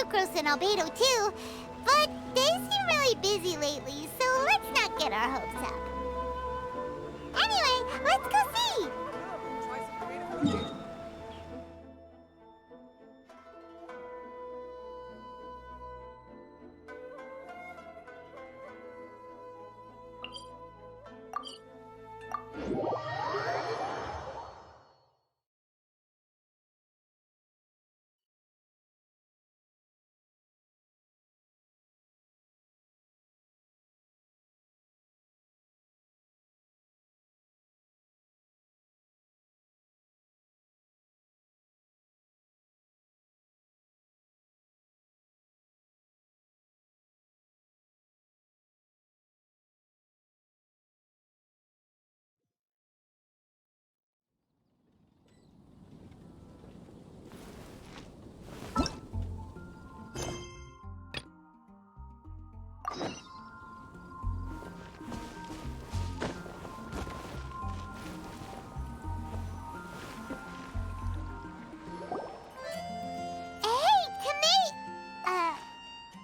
Sucrose and Albedo too, but they seem really busy lately, so let's not get our hopes up. Anyway, let's go see! Try some creative cooking.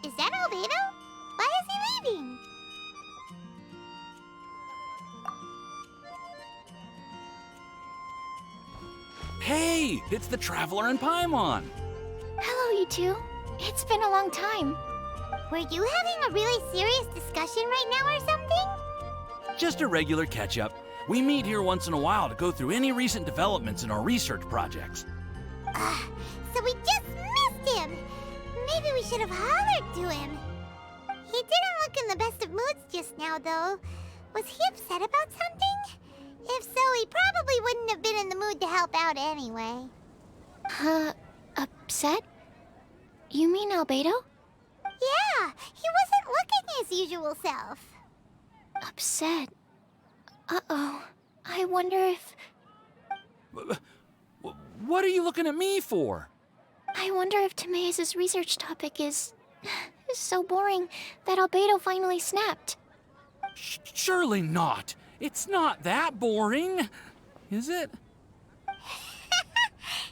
Is that Albedo? Why is he leaving? Hey, it's the Traveler and Paimon. Hello, you two. It's been a long time. Were you having a really serious discussion right now or something? Just a regular catch-up. We meet here once in a while to go through any recent developments in our research projects. So we just missed him! Maybe we should have hollered to him. He didn't look in the best of moods just now, though. Was he upset about something? If so, he probably wouldn't have been in the mood to help out anyway. Upset? You mean Albedo? Yeah, he wasn't looking his usual self. Upset? Uh-oh. I wonder if... What are you looking at me for? I wonder if Timaeus' research topic is so boring that Albedo finally snapped. Surely not. It's not that boring, is it?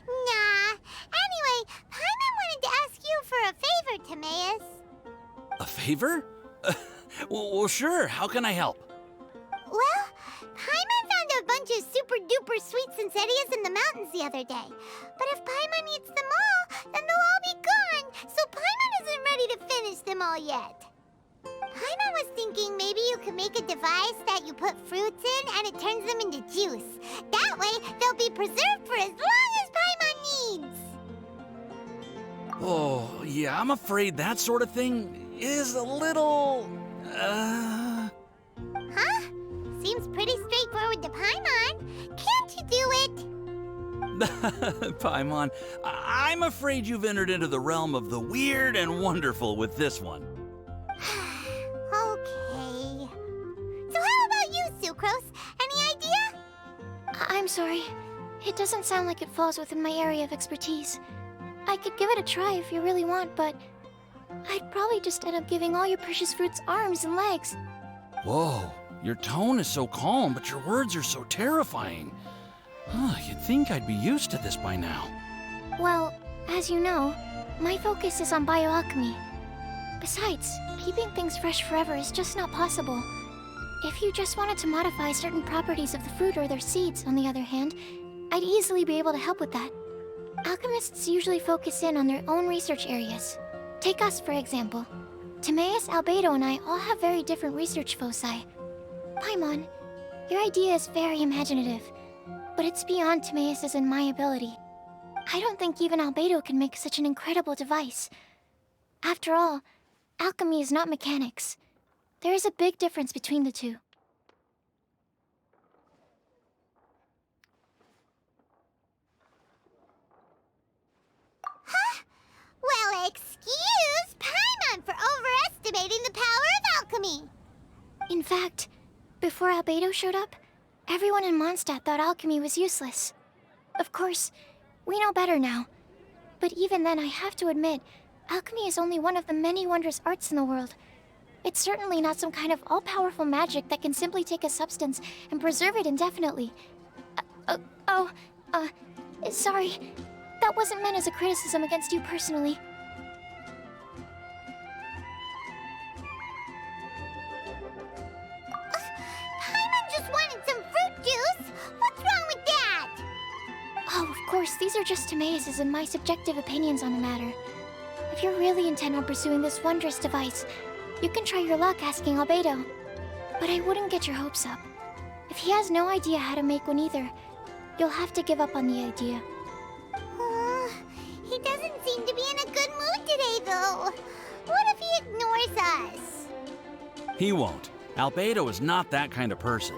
Nah. Anyway, Paimon wanted to ask you for a favor, Timaeus. A favor? Well, sure. How can I help? Well, Paimon found a bunch of super-duper sweet Sensetias in the mountains the other day. But if Paimon eats them all, then they'll all be gone, so Paimon isn't ready to finish them all yet. Paimon was thinking maybe you could make a device that you put fruits in and it turns them into juice. That way, they'll be preserved for as long as Paimon needs. Oh, yeah, I'm afraid that sort of thing is a little... Huh? Seems pretty straightforward to Paimon. Can't you do it? Paimon, I'm afraid you've entered into the realm of the weird and wonderful with this one. Okay. So how about you, Sucrose? Any idea? I'm sorry. It doesn't sound like it falls within my area of expertise. I could give it a try if you really want, but I'd probably just end up giving all your precious fruits arms and legs. Whoa, your tone is so calm, but your words are so terrifying. You'd think I'd be used to this by now. Well, as you know, my focus is on bioalchemy. Besides, keeping things fresh forever is just not possible. If you just wanted to modify certain properties of the fruit or their seeds, on the other hand, I'd easily be able to help with that. Alchemists usually focus in on their own research areas. Take us, for example. Timaeus, Albedo, and I all have very different research foci. Paimon, your idea is very imaginative, but it's beyond Timaeus' and my ability. I don't think even Albedo can make such an incredible device. After all, alchemy is not mechanics. There is a big difference between the two. Well, excuse Paimon for overestimating the power of alchemy. In fact, before Albedo showed up, everyone in Monstadt thought alchemy was useless. Of course, we know better now. But even then, I have to admit, alchemy is only one of the many wondrous arts in the world. It's certainly not some kind of all-powerful magic that can simply take a substance and preserve it indefinitely. Sorry. That wasn't meant as a criticism against you personally. course, these are just amazes and my subjective opinions on the matter. If you're really intent on pursuing this wondrous device, you can try your luck asking Albedo. But I wouldn't get your hopes up. If he has no idea how to make one either, you'll have to give up on the idea. He doesn't seem to be in a good mood today, though. What if he ignores us? He won't. Albedo is not that kind of person.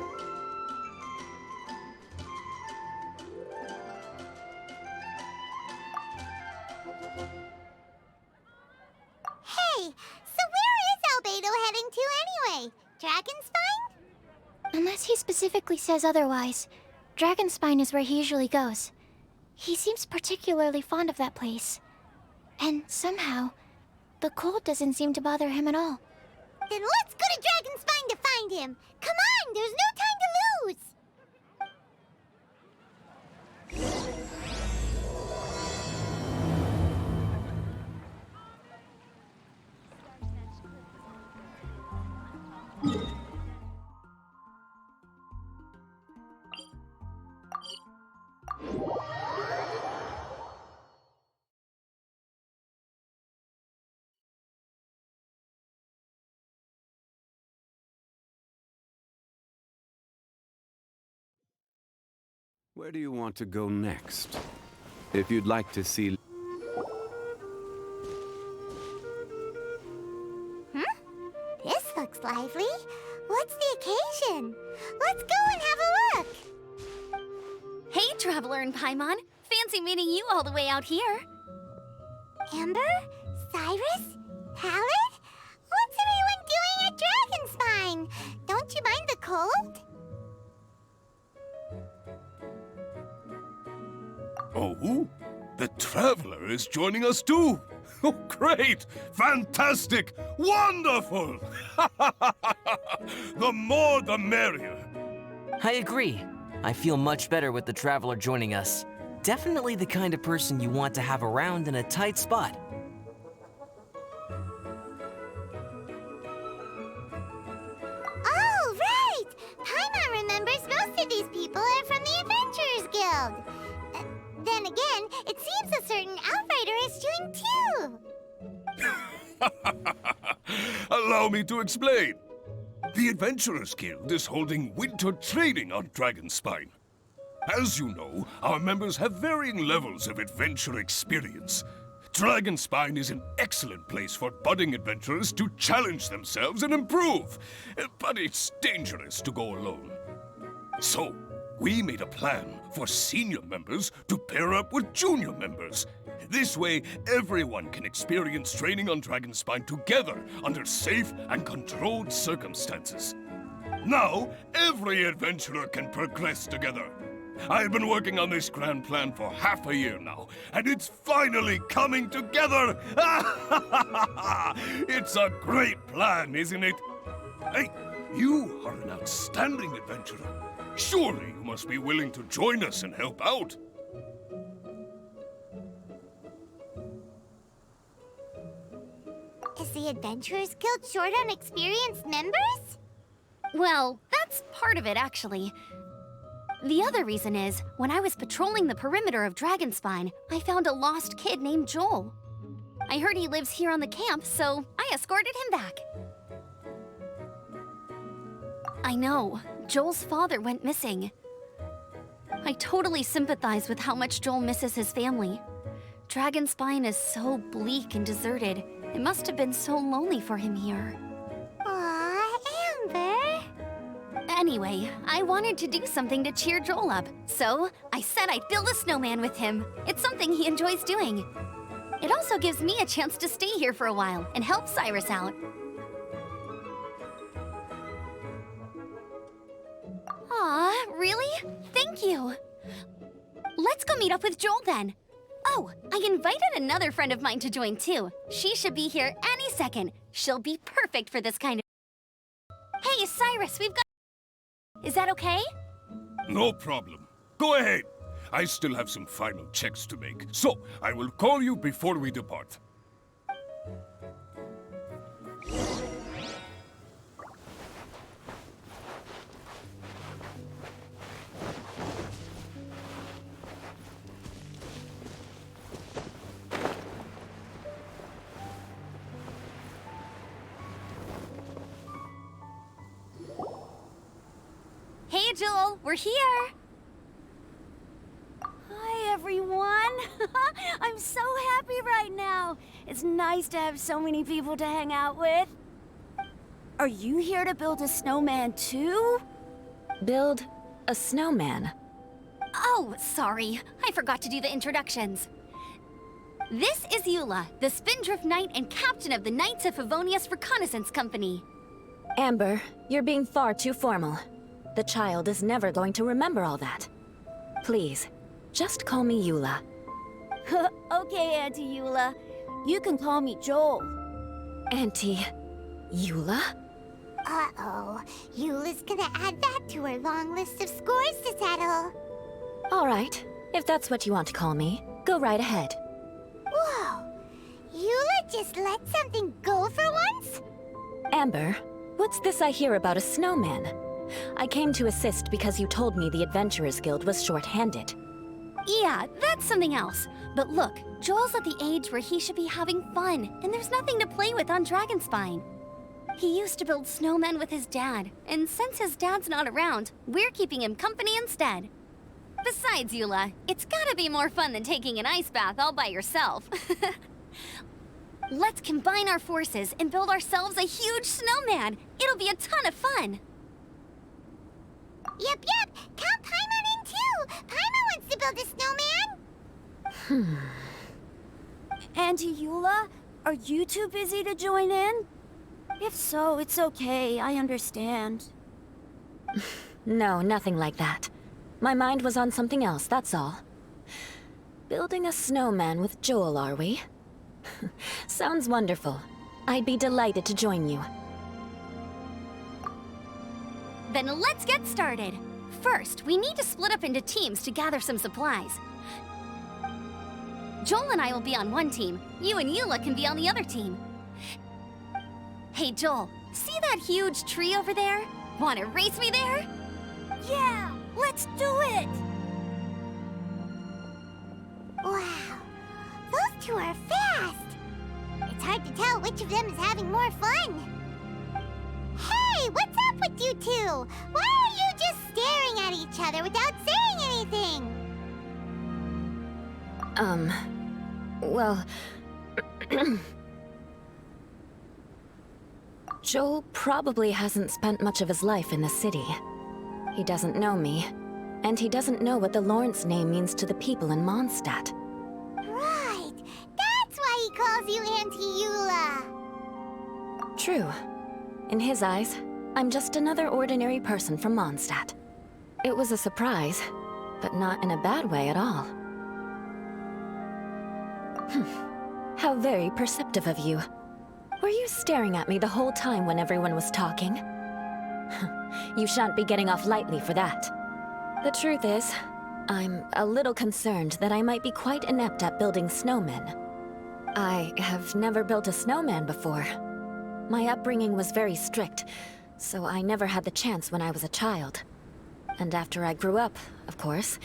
Hey, so where is Albedo heading to anyway? Dragonspine? Unless he specifically says otherwise, Dragonspine is where he usually goes. He seems particularly fond of that place. And somehow, the cold doesn't seem to bother him at all. Then let's go to Dragonspine to find him. Come on, there's no time to lose. Where do you want to go next? If you'd like to see... This looks lively. What's the occasion? Let's go and have a look. Hey, Traveler and Paimon. Fancy meeting you all the way out here. Amber? Cyrus? Pallid? What's everyone doing at Dragonspine? Don't you mind the cold? Oh, the Traveler is joining us too. Oh, great! Fantastic! Wonderful! The more the merrier. I agree. I feel much better with the Traveler joining us. Definitely the kind of person you want to have around in a tight spot. Oh, right! Paimon remembers most of these people are from the Adventurers Guild. Then again, it seems a certain outrider is doing too. Allow me to explain. The Adventurers Guild is holding winter training on Dragonspine. As you know, our members have varying levels of adventure experience. Dragonspine is an excellent place for budding adventurers to challenge themselves and improve. But it's dangerous to go alone. So, we made a plan for senior members to pair up with junior members. This way, everyone can experience training on Dragonspine together under safe and controlled circumstances. Now, every adventurer can progress together. I've been working on this grand plan for half a year now, and it's finally coming together! It's a great plan, isn't it? Hey, you are an outstanding adventurer. Surely you must be willing to join us and help out. Is the Adventurers Guild short on experienced members? Well, that's part of it, actually. The other reason is, when I was patrolling the perimeter of Dragonspine, I found a lost kid named Joel. I heard he lives here on the camp, so I escorted him back. I know. Joel's father went missing. I totally sympathize with how much Joel misses his family. Dragonspine is so bleak and deserted. It must have been so lonely for him here. Aw, Amber. Anyway, I wanted to do something to cheer Joel up, so I said I'd build a snowman with him. It's something he enjoys doing. It also gives me a chance to stay here for a while and help Cyrus out. Aw, really? Thank you. Let's go meet up with Joel then. Oh, I invited another friend of mine to join too. She should be here any second. She'll be perfect for this kind of... Hey, Cyrus, we've got... Is that okay? No problem. Go ahead. I still have some final checks to make, so I will call you before we depart. Joel. We're here. Hi, everyone. I'm so happy right now. It's nice to have so many people to hang out with. Are you here to build a snowman too? Build a snowman? Oh, sorry. I forgot to do the introductions. This is Eula, the Spindrift Knight and captain of the Knights of Favonius Reconnaissance Company. Amber, you're being far too formal. The child is never going to remember all that. Please, just call me Eula. Okay, Auntie Eula. You can call me Joel. Auntie Eula? Uh-oh. Eula's gonna add that to her long list of scores to settle. All right, if that's what you want to call me, go right ahead. Whoa! Eula just let something go for once? Amber, what's this I hear about a snowman? I came to assist because you told me the Adventurers Guild was short-handed. Yeah, that's something else. But look, Joel's at the age where he should be having fun, and there's nothing to play with on Dragonspine. He used to build snowmen with his dad, and since his dad's not around, we're keeping him company instead. Besides, Eula, it's gotta be more fun than taking an ice bath all by yourself. Let's combine our forces and build ourselves a huge snowman. It'll be a ton of fun. Yep. Count Paimon in too. Paimon wants to build a snowman. Auntie Eula, are you too busy to join in? If so, it's okay. I understand. No, nothing like that. My mind was on something else, that's all. Building a snowman with Joel, are we? Sounds wonderful. I'd be delighted to join you. Then let's get started. First, we need to split up into teams to gather some supplies. Joel and I will be on one team. You and Eula can be on the other team. Hey, Joel, see that huge tree over there? Wanna race me there? Yeah, let's do it! Wow. Those two are fast. It's hard to tell which of them is having more fun. Hey, what's up with you two? Why are you just staring at each other without saying anything? Well... Joel probably hasn't spent much of his life in the city. He doesn't know me, and he doesn't know what the Lawrence name means to the people in Monstadt. Right. That's why he calls you Auntie Eula. True. In his eyes, I'm just another ordinary person from Mondstadt. It was a surprise, but not in a bad way at all. How very perceptive of you. Were you staring at me the whole time when everyone was talking? You shan't be getting off lightly for that. The truth is, I'm a little concerned that I might be quite inept at building snowmen. I have never built a snowman before. My upbringing was very strict, so I never had the chance when I was a child. And after I grew up, of course,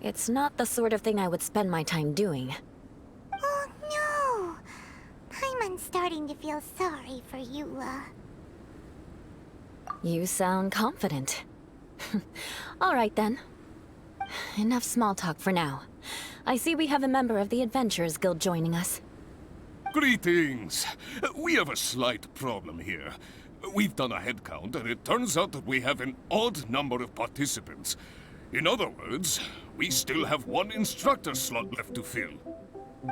it's not the sort of thing I would spend my time doing. Oh no! Paimon's starting to feel sorry for Eula. You sound confident. All right then. Enough small talk for now. I see we have a member of the Adventurers Guild joining us. Greetings. We have a slight problem here. We've done a head count, and it turns out that we have an odd number of participants. In other words, we still have one instructor slot left to fill.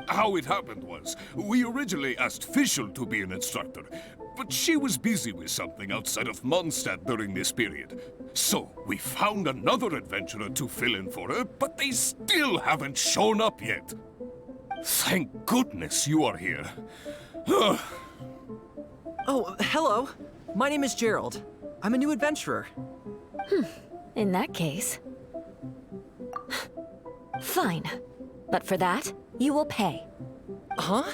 How it happened was, we originally asked Fischl to be an instructor, but she was busy with something outside of Monstadt during this period. So, we found another adventurer to fill in for her, but they still haven't shown up yet. Thank goodness you are here. Oh, hello. My name is Gerald. I'm a new adventurer. In that case... Fine. But for that, you will pay. Huh?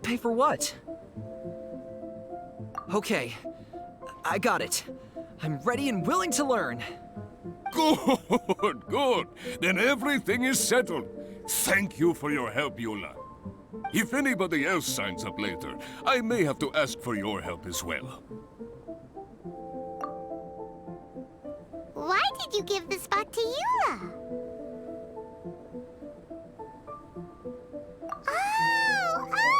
Pay for what? Okay, I got it. I'm ready and willing to learn. Good, good. Then everything is settled. Thank you for your help, Eula. If anybody else signs up later, I may have to ask for your help as well. Why did you give the spot to Eula? Oh,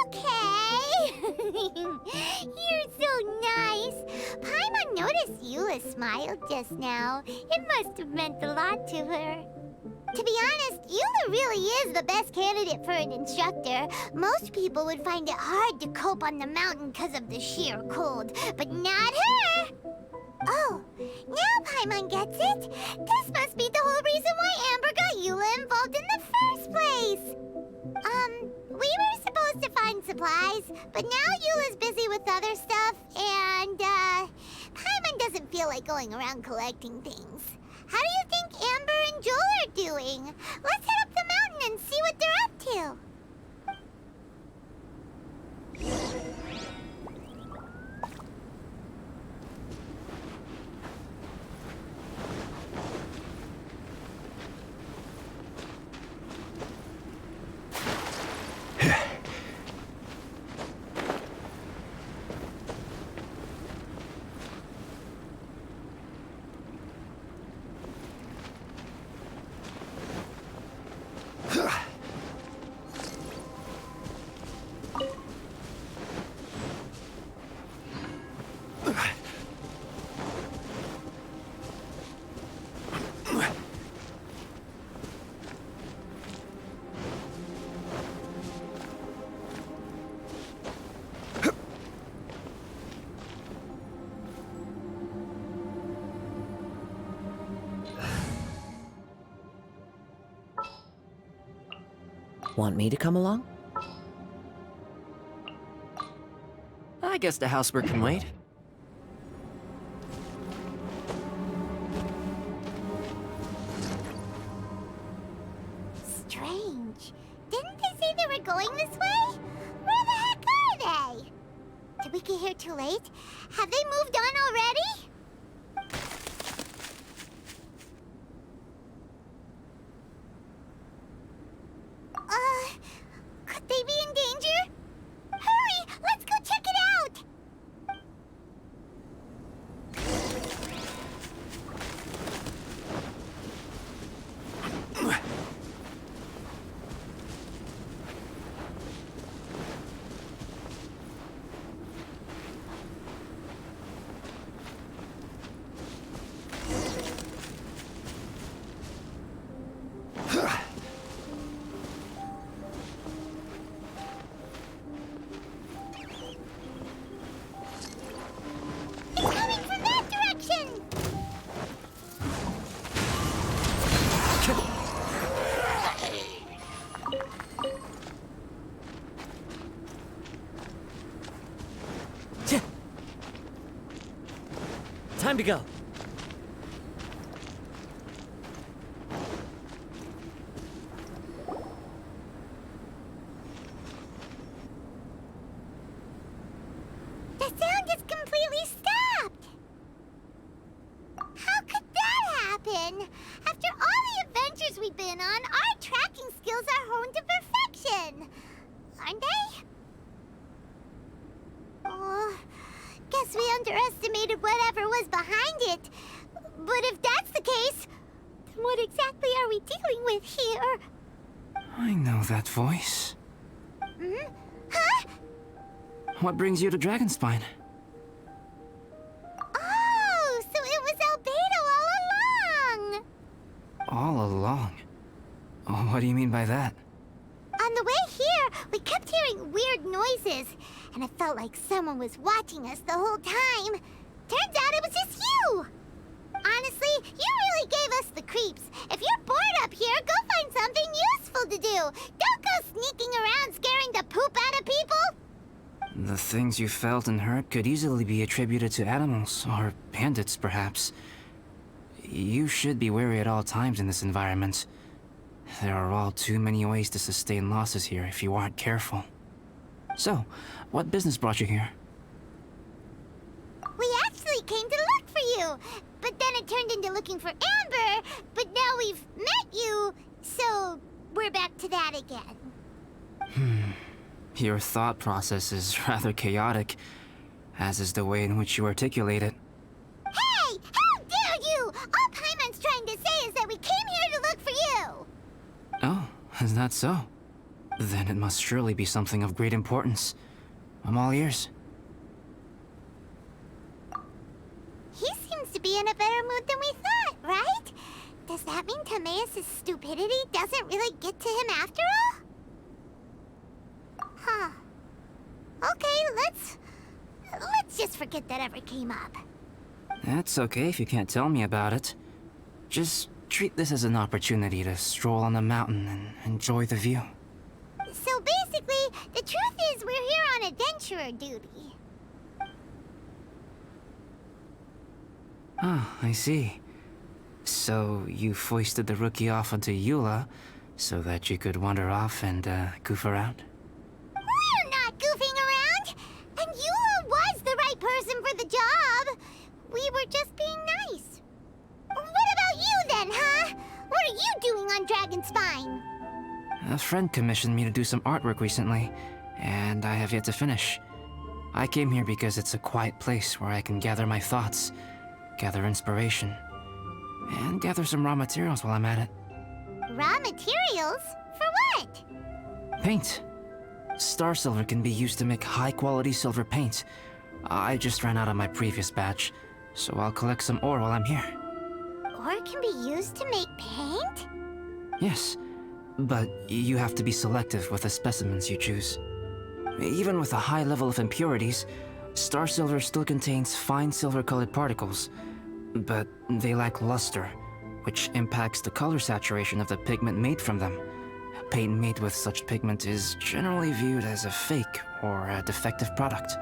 okay. You're so nice. Paimon noticed Eula smiled just now. It must have meant a lot to her. To be honest, Eula really is the best candidate for an instructor. Most people would find it hard to cope on the mountain because of the sheer cold, but not her! Oh, now Paimon gets it. This must be the whole reason why Amber got Eula involved in the first place. We were supposed to find supplies, but now Eula's busy with other stuff, and, Paimon doesn't feel like going around collecting things. How do you think Amber and Joel are doing? Let's head up the mountain and see what they're up to. Want me to come along? I guess the housework can wait. Strange. Didn't they say they were going this way? Where the heck are they? Did we get here too late? Have they moved on already? Could they be in danger? Hurry! Let's go check it out! Time to go. The sound just completely stopped. How could that happen? After all the adventures we've been on, our tracking skills are honed to perfection. Aren't they? Oh, guess we underestimated whatever was behind it. But if that's the case, then what exactly are we dealing with here? I know that voice. Hmm? Huh? What brings you to Dragonspine? Oh, so it was Albedo all along! All along? Oh, what do you mean by that? On the way here, we kept hearing weird noises, and it felt like someone was watching us the whole time. Turns out it was just you! Honestly, you really gave us the creeps. If you're bored up here, go find something useful to do. Don't go sneaking around scaring the poop out of people. The things you felt and heard could easily be attributed to animals, or bandits, perhaps. You should be wary at all times in this environment. There are all too many ways to sustain losses here if you aren't careful. So, what business brought you here? We actually came to look for you, but then it turned into looking for Amber, but now we've met you, so we're back to that again. Your thought process is rather chaotic, as is the way in which you articulate it. Hey! How dare you! All Paimon Is that so? Then it must surely be something of great importance. I'm all ears. He seems to be in a better mood than we thought, right? Does that mean Timaeus' stupidity doesn't really get to him after all? Huh. Okay, let's just forget that ever came up. That's okay if you can't tell me about it. Just treat this as an opportunity to stroll on the mountain and enjoy the view. So basically, the truth is we're here on adventurer duty. Ah, I see. So you foisted the rookie off onto Eula so that you could wander off and goof around? We're not goofing around! And Eula was the right person for the job! We were just being nice. What about you then, huh? What are you doing on Dragonspine? A friend commissioned me to do some artwork recently, and I have yet to finish. I came here because it's a quiet place where I can gather my thoughts, gather inspiration, and gather some raw materials while I'm at it. Raw materials? For what? Paint. Star silver can be used to make high-quality silver paint. I just ran out of my previous batch, so I'll collect some ore while I'm here. Ore can be used to make paint? Yes, but you have to be selective with the specimens you choose. Even with a high level of impurities, star silver still contains fine silver-colored particles, but they lack luster, which impacts the color saturation of the pigment made from them. Paint made with such pigment is generally viewed as a fake or a defective product.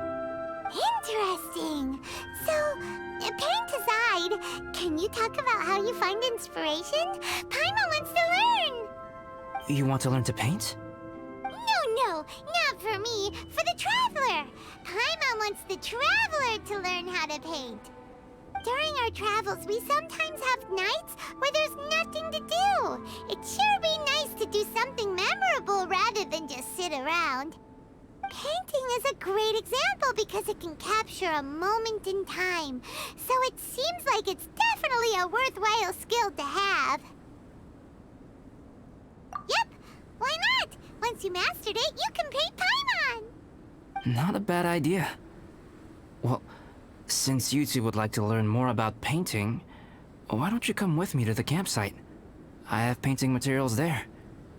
Interesting. So, paint aside, can you talk about how you find inspiration? Paimon wants to learn! You want to learn to paint? No, not for me, for the traveler. Paimon wants the traveler to learn how to paint. During our travels, we sometimes have nights where there's nothing to do. It'd sure be nice to do something memorable rather than just sit around. Painting is a great example because it can capture a moment in time. So it seems like it's definitely a worthwhile skill to have. Yep, why not? Once you mastered it, you can paint Paimon! Not a bad idea. Well, since you two would like to learn more about painting, why don't you come with me to the campsite? I have painting materials there.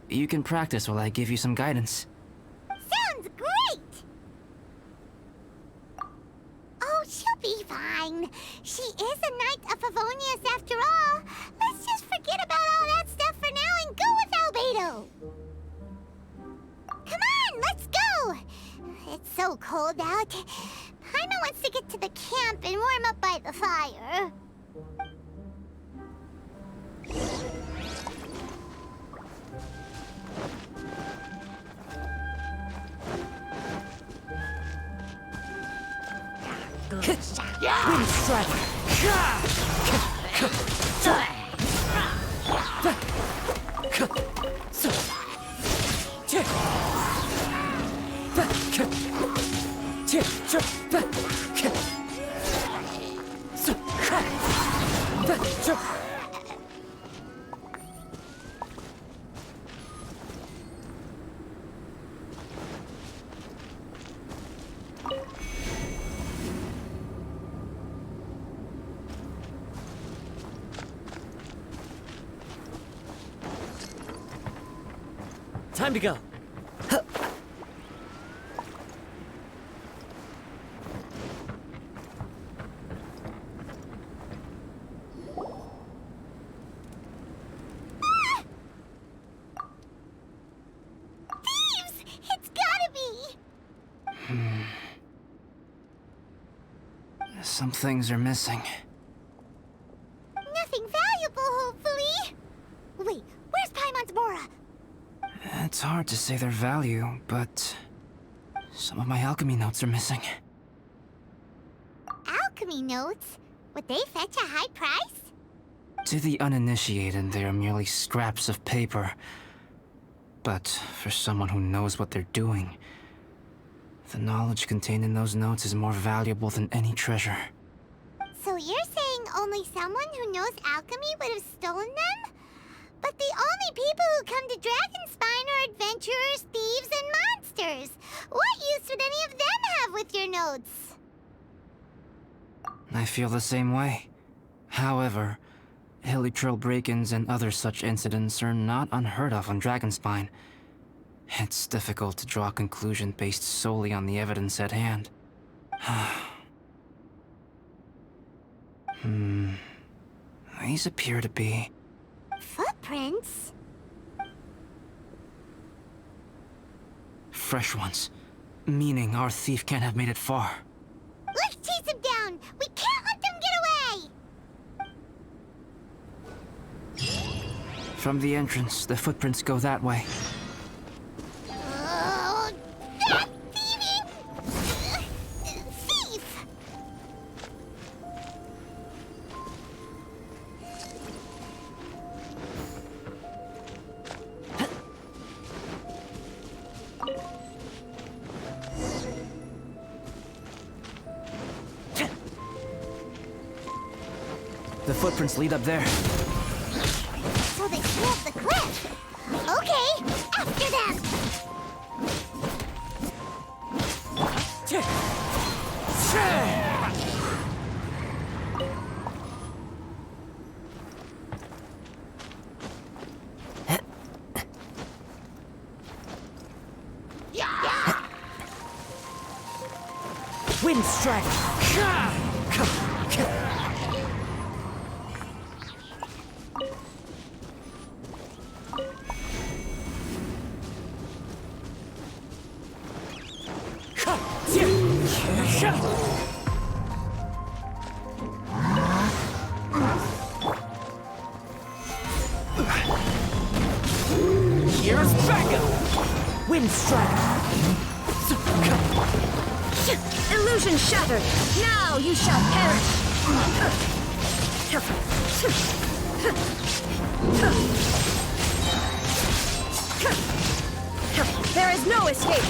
You can practice while I give you some guidance. Sounds great! Oh, she'll be fine. She is a Knight of Favonius after all. Let's just forget about all that stuff for now and go with Albedo. Come on, let's go! It's so cold out. Paimon wants to get to the camp and warm up by the fire. Wind Strider! Time to go. Thieves! It's gotta be! Some things are missing. Nothing valuable, hopefully. Wait, where's Paimon's Mora? It's hard to say their value, but some of my alchemy notes are missing. Alchemy notes? Would they fetch a high price? To the uninitiated, they are merely scraps of paper. But for someone who knows what they're doing, the knowledge contained in those notes is more valuable than any treasure. So you're saying only someone who knows alchemy would have stolen them? But the only people who come to Dragonspine are adventurers, thieves, and monsters. What use would any of them have with your notes? I feel the same way. However, hilly trail break-ins and other such incidents are not unheard of on Dragonspine. It's difficult to draw a conclusion based solely on the evidence at hand. These appear to be... Footprints? fresh ones. Meaning our thief can't have made it far. Let's chase him down! We can't let them get away! From the entrance, the footprints go that way. Oh, that thieving... thief! The footprints lead up there. So they flew up the cliff. Okay, after them! Wind strike! Here's backup! Wind strike! Illusion shattered! Now you shall perish! There is no escape!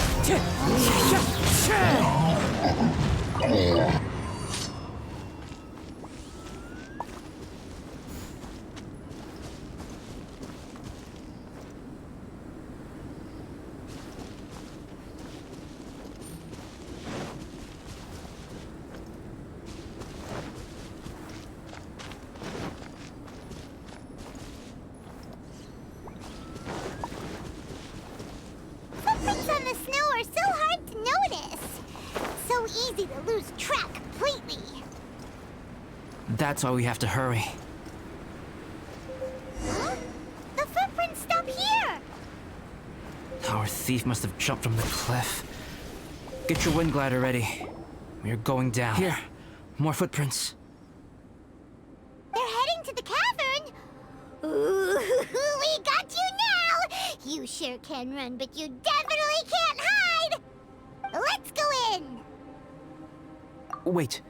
Footprints on the snow are so hard to notice. So easy to lose track completely. That's why we have to hurry. Huh? The footprints stop here! Our thief must have jumped from the cliff. Get your wind glider ready. We're going down. Here, more footprints. They're heading to the cavern! Ooh, we got you now! You sure can run, but you definitely can't hide! Let's go in! Wait,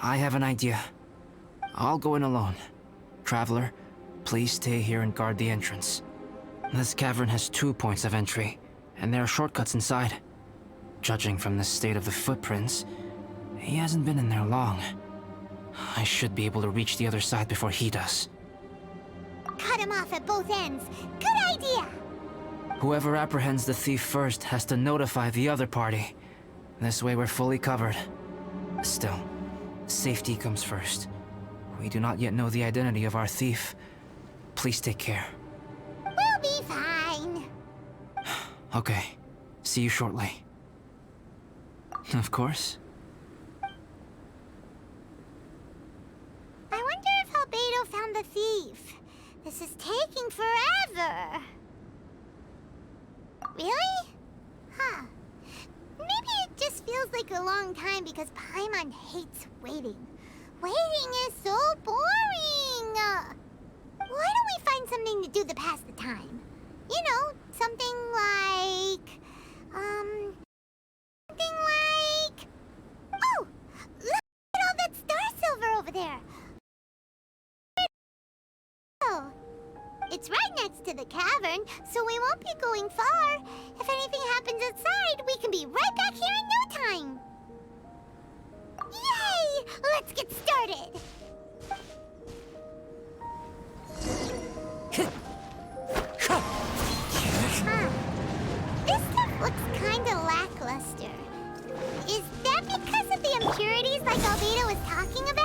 I have an idea. I'll go in alone. Traveler, please stay here and guard the entrance. This cavern has 2 points of entry, and there are shortcuts inside. Judging from the state of the footprints, he hasn't been in there long. I should be able to reach the other side before he does. Cut him off at both ends. Good idea! Whoever apprehends the thief first has to notify the other party. This way we're fully covered. Still, safety comes first. We do not yet know the identity of our thief. Please take care. We'll be fine. Okay. See you shortly. Of course. I wonder if Albedo found the thief. This is taking forever. Really? Huh. Maybe it just feels like a long time because Paimon hates waiting. Waiting is so boring! Why don't we find something to do to pass the time? You know, something like... Something like... Oh! Look at all that star silver over there! Oh. It's right next to the cavern, so we won't be going far. If anything happens outside, we can be right back here in no time. Yay! Let's get started! Huh. luster. Is that because of the impurities like Albedo was talking about?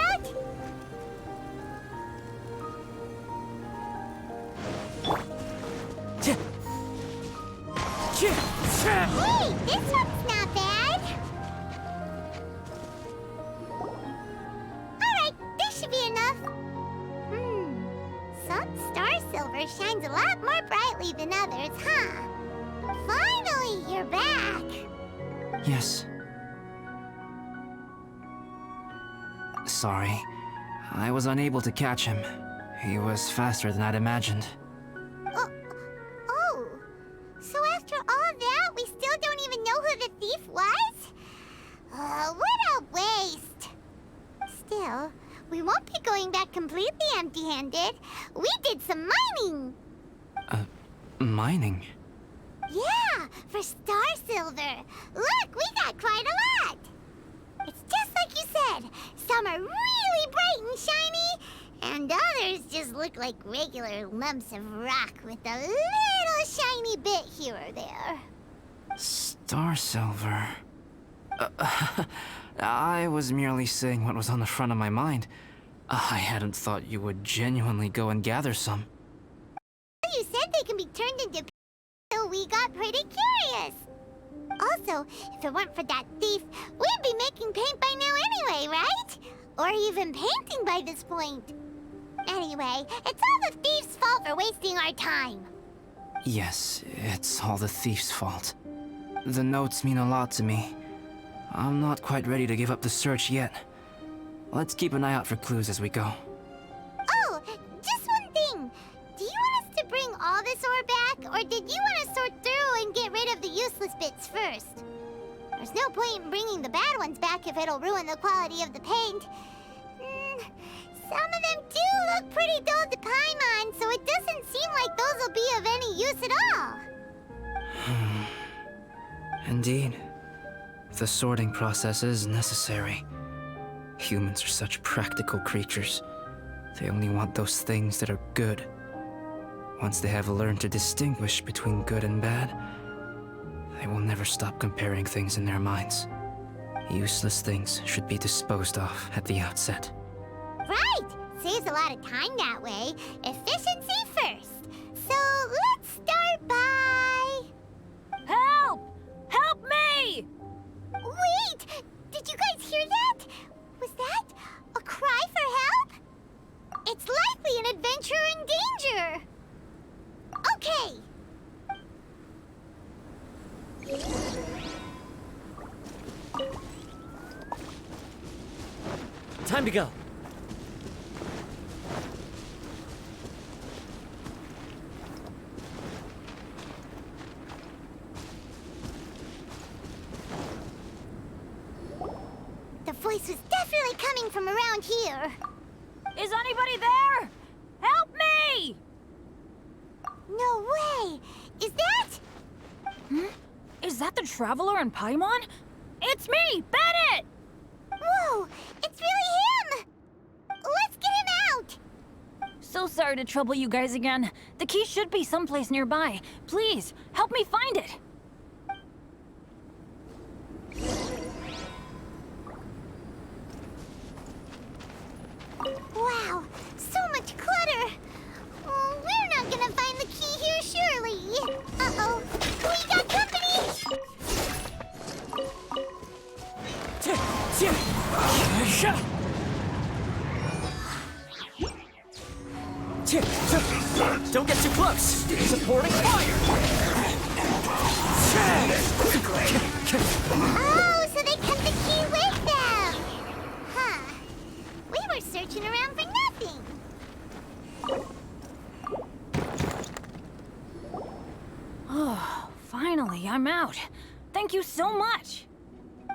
Hey, this one's not bad. Alright, this should be enough. Some star silver shines a lot more brightly than others, huh? Finally, you're back. Yes. Sorry. I was unable to catch him. He was faster than I'd imagined. Oh. So after all that, we still don't even know who the thief was? What a waste. Still, we won't be going back completely empty-handed. We did some mining. Mining? Yeah, for star silver. Look, we got quite a lot. It's just like you said. Some are really bright and shiny, and others just look like regular lumps of rock with a little shiny bit here or there. Star silver. I was merely saying what was on the front of my mind. I hadn't thought you would genuinely go and gather some. You said they can be turned into so we got pretty curious. Also, if it weren't for that thief, we'd be making paint by now anyway, right? Or even painting by this point. Anyway, it's all the thief's fault for wasting our time. Yes, it's all the thief's fault. The notes mean a lot to me. I'm not quite ready to give up the search yet. Let's keep an eye out for clues as we go. Oh, just one thing. Do you want us to bring all this ore back, or did you want to sort through and get rid of the useless bits first? There's no point in bringing the bad ones back if it'll ruin the quality of the paint. Some of them do look pretty dull to Paimon, so it doesn't seem like those will be of any use at all. Indeed. The sorting process is necessary. Humans are such practical creatures. They only want those things that are good. Once they have learned to distinguish between good and bad, they will never stop comparing things in their minds. Useless things should be disposed of at the outset. Right! Saves a lot of time that way. Efficiency first. So let's start by... Help! Help me! Wait! Did you guys hear that? Was that a cry for help? It's likely an adventurer in danger. Okay. Time to go. The voice was definitely coming from around here. Is anybody there? Help me! No way! Is that... Is that the Traveler in Paimon? It's me, Bennett! Whoa! It's really him! Let's get him out! So sorry to trouble you guys again. The key should be someplace nearby. Please, help me find it. Wow, so much clutter! Oh, we're not gonna find the key here, surely! Uh-oh, we got company! Don't get too close! Supporting fire! Oh, so they kept the key with them! Huh. We were searching around for nothing. Oh, finally, I'm out. Thank you so much.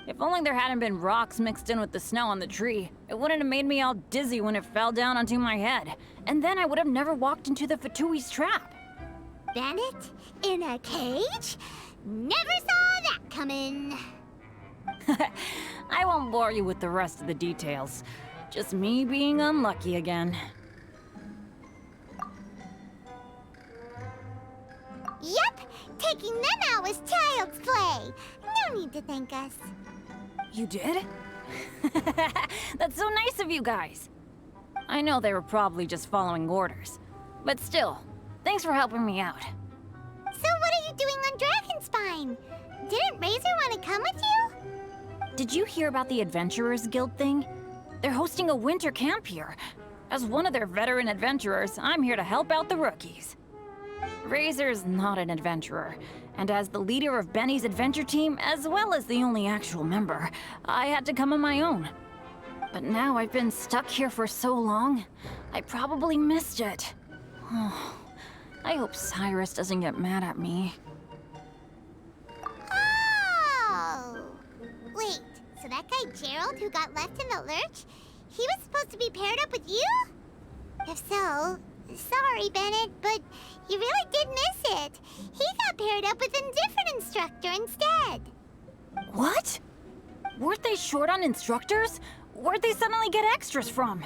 If only there hadn't been rocks mixed in with the snow on the tree, it wouldn't have made me all dizzy when it fell down onto my head. And then I would have never walked into the Fatui's trap. Bennett? In a cage? Never saw that coming. I won't bore you with the rest of the details. Just me being unlucky again. Yep, taking them out was child's play. No don't need to thank us. You did? That's so nice of you guys. I know they were probably just following orders, but still, thanks for helping me out. So what are you doing on Dragonspine? Didn't Razor want to come with you? Did you hear about the Adventurers Guild thing? They're hosting a winter camp here. As one of their veteran adventurers, I'm here to help out the rookies. Razor's not an adventurer, and as the leader of Benny's adventure team, as well as the only actual member, I had to come on my own. But now I've been stuck here for so long, I probably missed it. Oh, I hope Cyrus doesn't get mad at me. Oh! Wait, so that guy Gerald who got left in the lurch, he was supposed to be paired up with you? If so, sorry, Bennett, but you really did miss it. He got paired up with a different instructor instead. What? Weren't they short on instructors? Where'd they suddenly get extras from?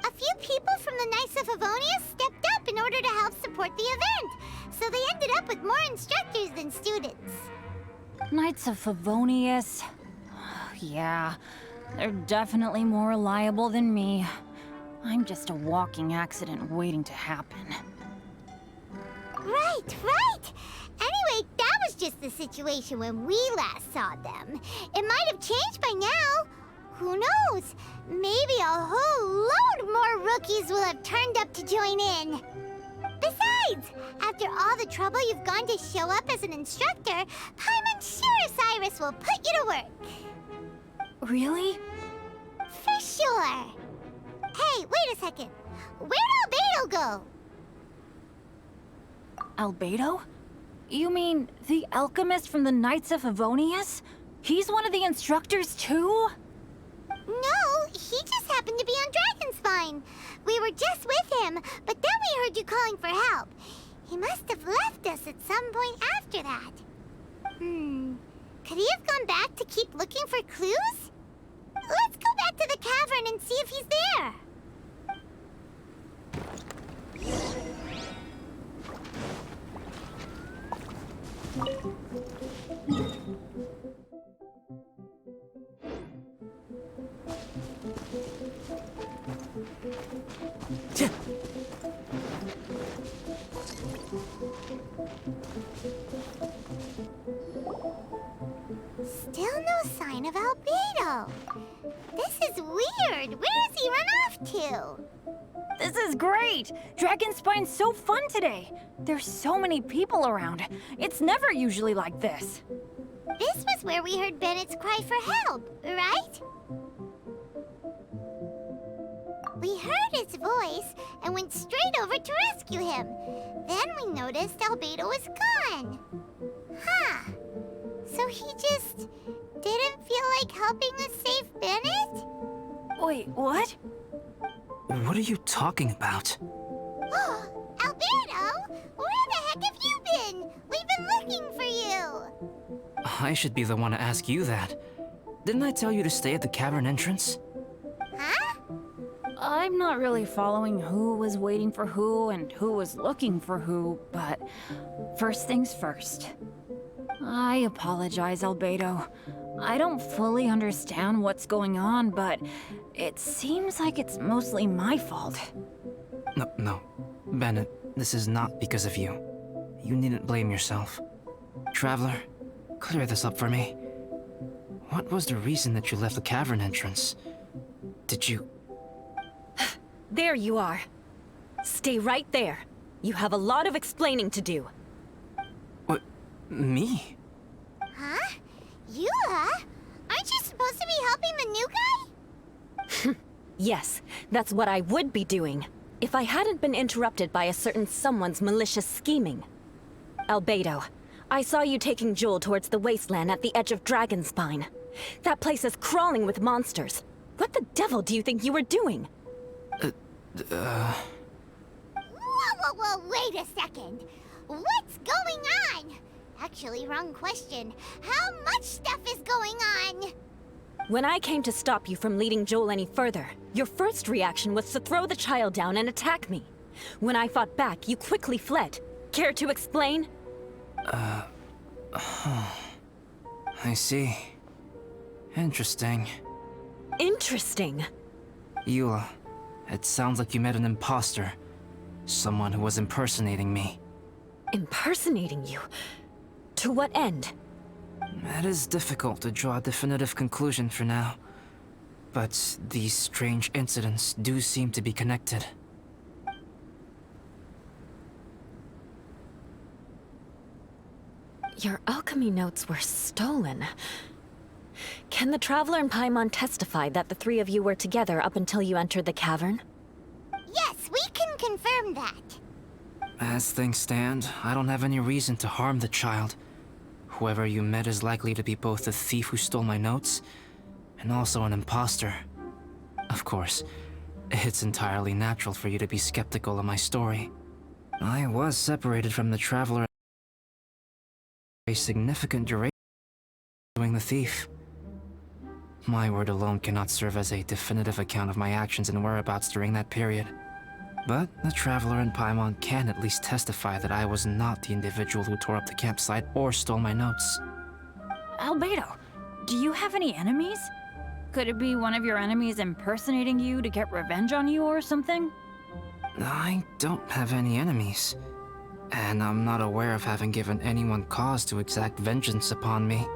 A few people from the Knights of Favonius stepped up in order to help support the event, so they ended up with more instructors than students. Knights of Favonius? Yeah, they're definitely more reliable than me. I'm just a walking accident waiting to happen. Right, right! Anyway, that was just the situation when we last saw them. It might have changed by now. Who knows? Maybe a whole load more rookies will have turned up to join in. Besides, after all the trouble you've gone to show up as an instructor, Paimon's sure Cyrus will put you to work. Really? For sure. Hey, wait a second. Where'd Albedo go? Albedo? You mean the Alchemist from the Knights of Favonius? He's one of the instructors too? No, he just happened to be on Dragonspine. We were just with him, but then we heard you calling for help. He must have left us at some point after that. Could he have gone back to keep looking for clues? Let's go back to the cavern and see if he's there. Still no sign of Albedo. This is weird. Where has he run off to? This is great! Dragonspine's so fun today! There's so many people around. It's never usually like this. This was where we heard Bennett's cry for help, right? We heard his voice and went straight over to rescue him. Then we noticed Albedo was gone. Huh. So he just didn't feel like helping us save Bennett? Wait, what? What are you talking about? Oh, Albedo! Where the heck have you been? We've been looking for you! I should be the one to ask you that. Didn't I tell you to stay at the cavern entrance? Huh? I'm not really following who was waiting for who and who was looking for who, but first things first. I apologize, Albedo. I don't fully understand what's going on, but it seems like it's mostly my fault. No. Bennett, this is not because of you. You needn't blame yourself. Traveler, clear this up for me. What was the reason that you left the cavern entrance? Did you... There you are. Stay right there. You have a lot of explaining to do. What? Me? Huh? You, huh? Aren't you supposed to be helping the new guy? Yes, that's what I would be doing, if I hadn't been interrupted by a certain someone's malicious scheming. Albedo, I saw you taking Joel towards the wasteland at the edge of Dragonspine. That place is crawling with monsters. What the devil do you think you were doing? Whoa, wait a second. What's going on? Actually, wrong question. How much stuff is going on? When I came to stop you from leading Joel any further, your first reaction was to throw the child down and attack me. When I fought back, you quickly fled. Care to explain? I see. Interesting. Interesting. Eula, it sounds like you met an imposter. Someone who was impersonating me. Impersonating you? To what end? It is difficult to draw a definitive conclusion for now. But these strange incidents do seem to be connected. Your alchemy notes were stolen. Can the Traveler and Paimon testify that the three of you were together up until you entered the cavern? Yes, we can confirm that. As things stand, I don't have any reason to harm the child. Whoever you met is likely to be both the thief who stole my notes, and also an imposter. Of course, it's entirely natural for you to be skeptical of my story. I was separated from the Traveler a significant duration doing the thief. My word alone cannot serve as a definitive account of my actions and whereabouts during that period. But the Traveler and Paimon can at least testify that I was not the individual who tore up the campsite or stole my notes. Albedo, do you have any enemies? Could it be one of your enemies impersonating you to get revenge on you or something? I don't have any enemies. And I'm not aware of having given anyone cause to exact vengeance upon me.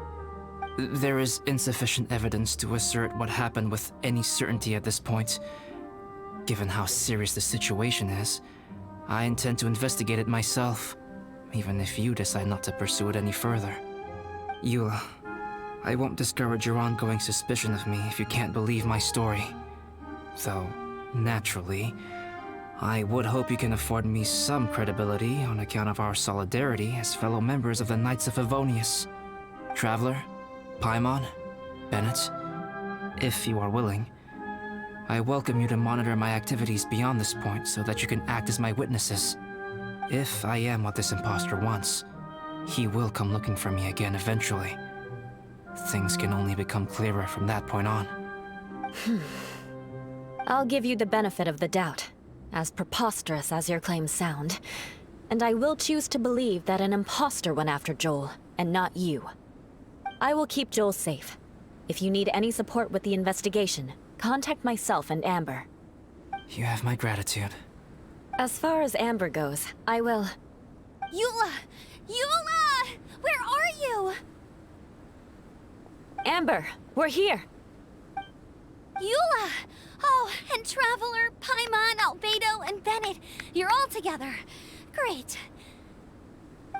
There is insufficient evidence to assert what happened with any certainty at this point. Given how serious the situation is, I intend to investigate it myself, even if you decide not to pursue it any further. Eula, I won't discourage your ongoing suspicion of me if you can't believe my story. Though, naturally, I would hope you can afford me some credibility on account of our solidarity as fellow members of the Knights of Favonius. Traveler, Paimon, Bennett, if you are willing, I welcome you to monitor my activities beyond this point so that you can act as my witnesses. If I am what this imposter wants, he will come looking for me again eventually. Things can only become clearer from that point on. I'll give you the benefit of the doubt, as preposterous as your claims sound. And I will choose to believe that an imposter went after Joel, and not you. I will keep Joel safe. If you need any support with the investigation, contact myself and Amber. You have my gratitude. As far as Amber goes, I will... Eula! Eula! Where are you? Amber, we're here! Eula! Oh, and Traveler, Paimon, Albedo, and Bennett. You're all together. Great.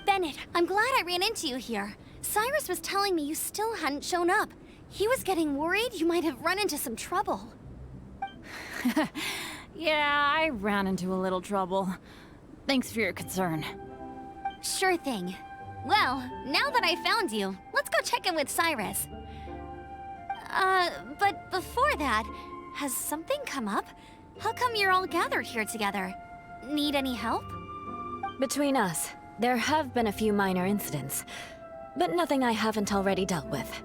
Bennett, I'm glad I ran into you here. Cyrus was telling me you still hadn't shown up. He was getting worried you might have run into some trouble. Yeah, I ran into a little trouble. Thanks for your concern. Sure thing. Well, now that I found you, let's go check in with Cyrus. But before that, has something come up? How come you're all gathered here together? Need any help? Between us, there have been a few minor incidents, but nothing I haven't already dealt with.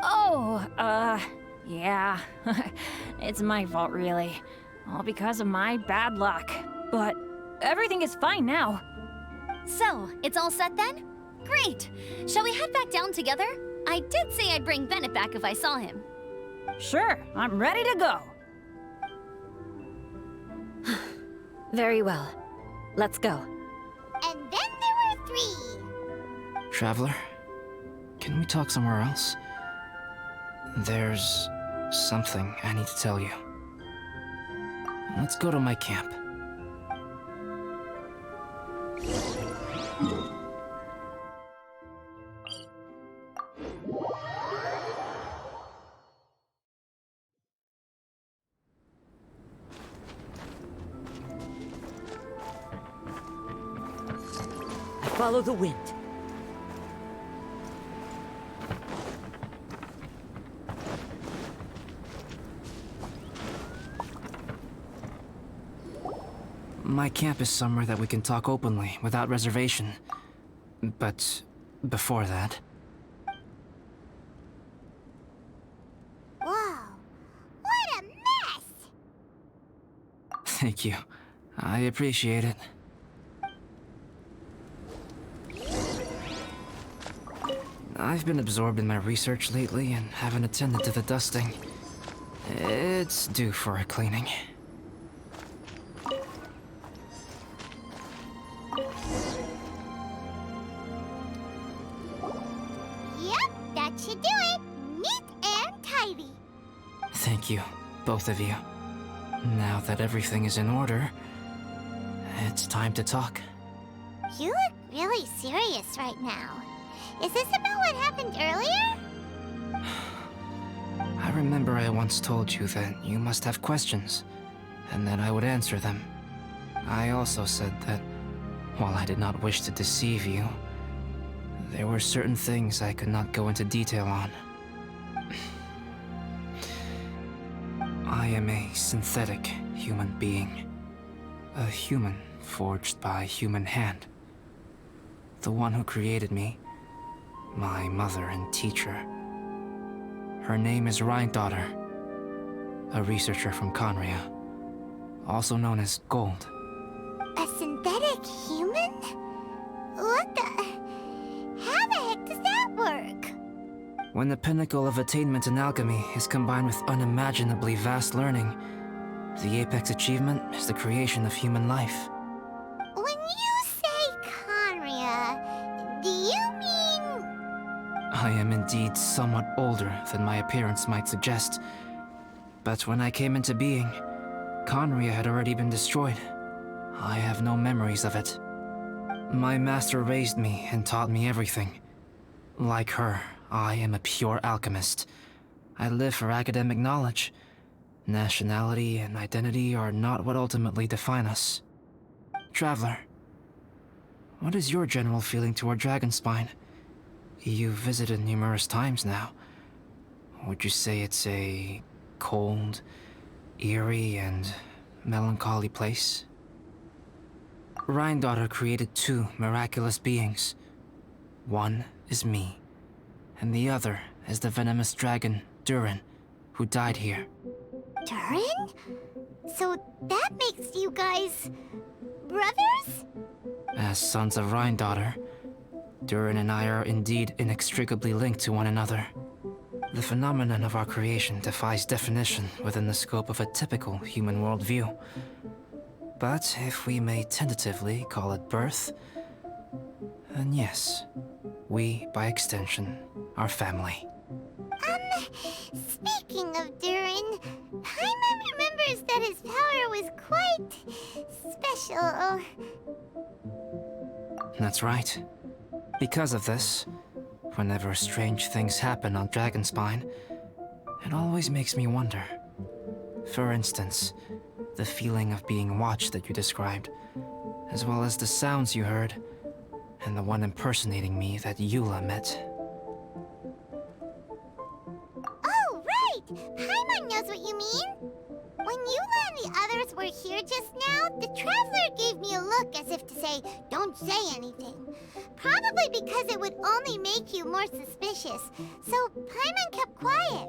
Oh, yeah. It's my fault, really. All because of my bad luck. But everything is fine now. So, it's all set then? Great! Shall we head back down together? I did say I'd bring Bennett back if I saw him. Sure, I'm ready to go. Very well. Let's go. And then there were 3. Traveler, can we talk somewhere else? There's something I need to tell you. Let's go to my camp. Follow the wind. My camp is somewhere that we can talk openly, without reservation. But before that... Whoa, what a mess! Thank you. I appreciate it. I've been absorbed in my research lately and haven't attended to the dusting. It's due for a cleaning. Yep, that should do it. Neat and tidy. Thank you, both of you. Now that everything is in order, it's time to talk. You look really serious right now. Is this about what happened earlier? I remember I once told you that you must have questions, and that I would answer them. I also said that, while I did not wish to deceive you, there were certain things I could not go into detail on. I am a synthetic human being. A human forged by human hand. The one who created me, my mother and teacher. Her name is Rhine-daughter, a researcher from Conria, also known as Gold. A synthetic human? What the... How the heck does that work? When the pinnacle of attainment in alchemy is combined with unimaginably vast learning, the apex achievement is the creation of human life. When you say Conria, do you mean... I am indeed somewhat older than my appearance might suggest. But when I came into being, Conria had already been destroyed. I have no memories of it. My master raised me and taught me everything. Like her, I am a pure alchemist. I live for academic knowledge. Nationality and identity are not what ultimately define us. Traveler, what is your general feeling toward Dragonspine? You've visited numerous times now. Would you say it's a cold, eerie, and melancholy place? Rhine-daughter created two miraculous beings. One is me, and the other is the venomous dragon, Durin, who died here. Durin? So that makes you guys... brothers? As sons of Rhine-daughter, Durin and I are indeed inextricably linked to one another. The phenomenon of our creation defies definition within the scope of a typical human worldview. But if we may tentatively call it birth, then yes, we, by extension, are family. Speaking of Durin, Paimon remembers that his power was quite... special. That's right. Because of this, whenever strange things happen on Dragonspine, it always makes me wonder. For instance, the feeling of being watched that you described, as well as the sounds you heard, and the one impersonating me that Eula met. Oh, right! Paimon knows what you mean! When Eula and the others were here just now, the Traveler gave me a look as if to say, don't say anything. Probably because it would only make you more suspicious, so Paimon kept quiet.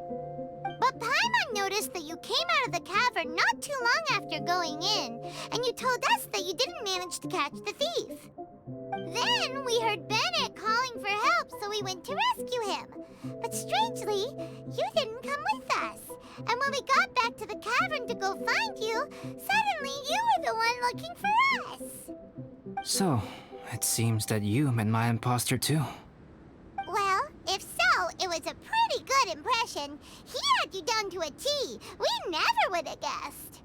But Paimon noticed that you came out of the cavern not too long after going in, and you told us that you didn't manage to catch the thief. Then we heard Bennett calling for help, so we went to rescue him. But strangely, you didn't come with us. And when we got back to the cavern to go find you, suddenly you were the one looking for us. So, it seems that you met my imposter too. Well, if so, it was a pretty good impression. He had you down to a T. We never would have guessed.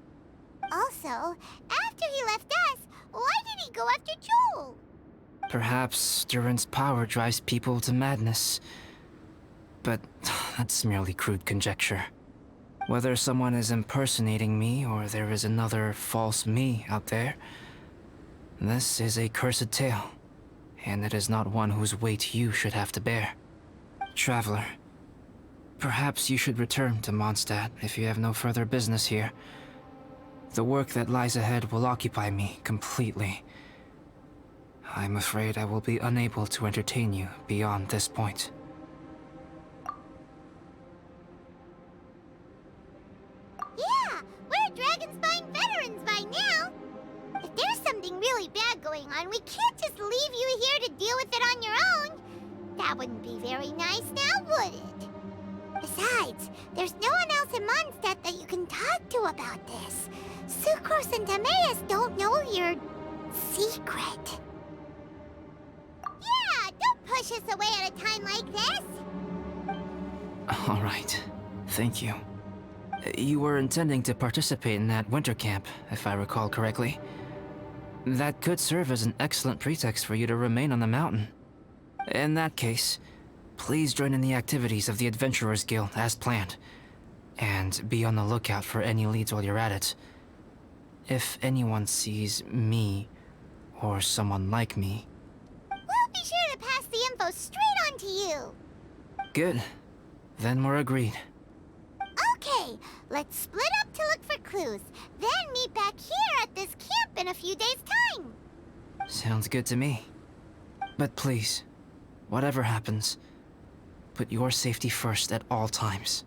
Also, after he left us, why did he go after Joel? Perhaps Durin's power drives people to madness. But that's merely crude conjecture. Whether someone is impersonating me or there is another false me out there, this is a cursed tale, and it is not one whose weight you should have to bear. Traveler, perhaps you should return to Monstadt if you have no further business here. The work that lies ahead will occupy me completely. I'm afraid I will be unable to entertain you beyond this point. Yeah, we're Dragonspine veterans by now. If there's something really bad going on, we can't just leave you here to deal with it on your own. That wouldn't be very nice now, would it? Besides, there's no one else in Monstadt that you can talk to about this. Sucrose and Timaeus don't know your secret. Yeah, don't push us away at a time like this. All right. Thank you. You were intending to participate in that winter camp, if I recall correctly. That could serve as an excellent pretext for you to remain on the mountain. In that case, please join in the activities of the Adventurers Guild as planned, and be on the lookout for any leads while you're at it. If anyone sees me, or someone like me... We'll be sure to pass the info straight on to you. Good. Then we're agreed. Okay, let's split up to look for clues, then meet back here at this camp in a few days' time. Sounds good to me. But please, whatever happens, put your safety first at all times.